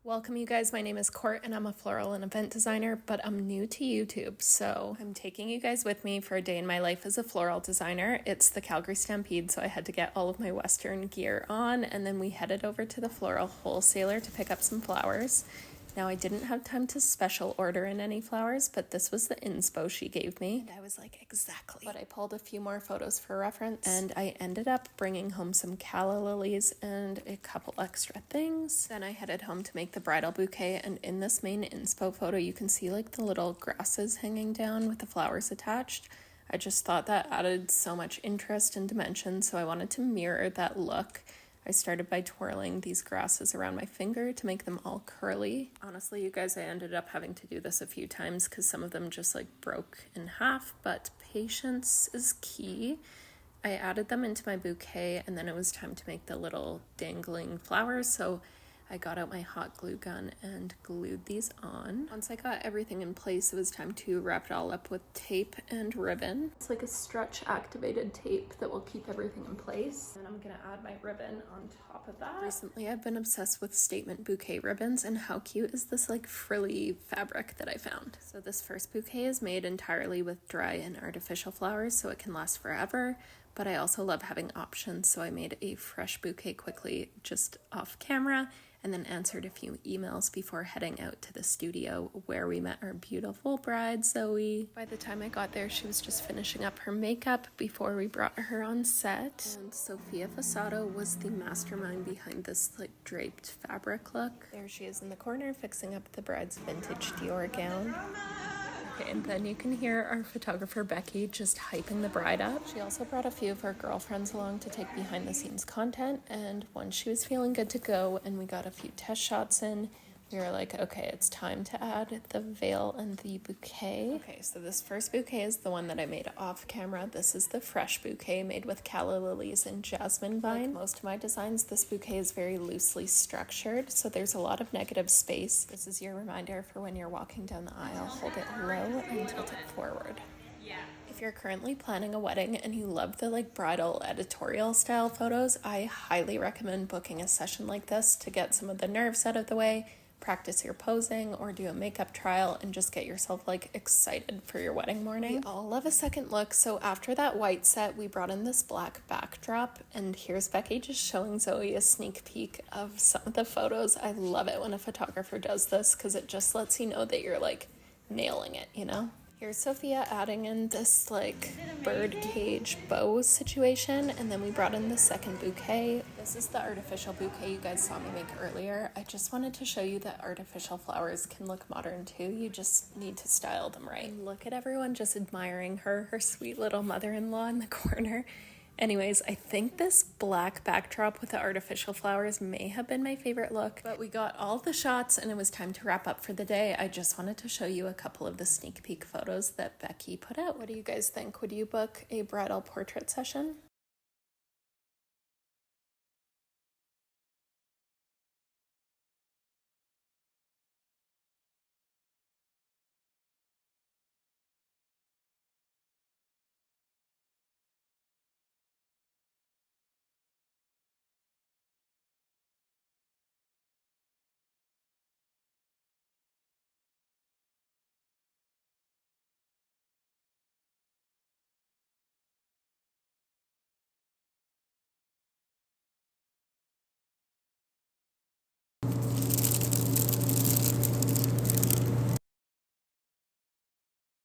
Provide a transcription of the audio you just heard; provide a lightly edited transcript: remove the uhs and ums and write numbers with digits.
Welcome you guys, my name is Court and I'm a floral and event designer, but I'm new to YouTube, so I'm taking you guys with me for a day in my life as a floral designer. It's the Calgary Stampede, so I had to get all of my Western gear on, and then we headed over to the floral wholesaler to pick up some flowers. Now I didn't have time to special order in any flowers, but this was the inspo she gave me. And I was like, exactly. But I pulled a few more photos for reference, and I ended up bringing home some calla lilies and a couple extra things. Then I headed home to make the bridal bouquet, and in this main inspo photo, you can see like the little grasses hanging down with the flowers attached. I just thought that added so much interest and dimension, so I wanted to mirror that look. I started by twirling these grasses around my finger to make them all curly. Honestly, you guys, I ended up having to do this a few times because some of them just like broke in half, but patience is key. I added them into my bouquet and then it was time to make the little dangling flowers, so I got out my hot glue gun and glued these on. Once I got everything in place, it was time to wrap it all up with tape and ribbon. It's like a stretch activated tape that will keep everything in place. And I'm gonna add my ribbon on top of that. Recently, I've been obsessed with statement bouquet ribbons, and how cute is this like frilly fabric that I found. So this first bouquet is made entirely with dry and artificial flowers, so it can last forever. But I also love having options, so I made a fresh bouquet quickly just off camera and then answered a few emails before heading out to the studio where we met our beautiful bride, Zoe. By the time I got there, she was just finishing up her makeup before we brought her on set. And Sophia Fasato was the mastermind behind this like draped fabric look. There she is in the corner fixing up the bride's vintage Dior gown. Okay, and then you can hear our photographer Becky just hyping the bride up. She also brought a few of her girlfriends along to take behind the scenes content, and once she was feeling good to go and we got a few test shots in, we were like, okay, it's time to add the veil and the bouquet. Okay, so this first bouquet is the one that I made off camera. This is the fresh bouquet made with calla lilies and jasmine vine. Like most of my designs, this bouquet is very loosely structured, so there's a lot of negative space. This is your reminder for when you're walking down the aisle, hold it low and tilt it forward. If you're currently planning a wedding and you love the like bridal editorial style photos, I highly recommend booking a session like this to get some of the nerves out of the way, practice your posing, or do a makeup trial and just get yourself like excited for your wedding morning. We all love a second look, so after that white set, we brought in this black backdrop, and here's Becky just showing Zoe a sneak peek of some of the photos. I love it when a photographer does this because it just lets you know that you're like nailing it, you know? Here's Sophia adding in this like bird cage bow situation, and then we brought in the second bouquet. This is the artificial bouquet you guys saw me make earlier. I just wanted to show you that artificial flowers can look modern too. You just need to style them right. And look at everyone just admiring her sweet little mother-in-law in the corner. Anyways, I think this black backdrop with the artificial flowers may have been my favorite look, but we got all the shots and it was time to wrap up for the day. I just wanted to show you a couple of the sneak peek photos that Becky put out. What do you guys think? Would you book a bridal portrait session?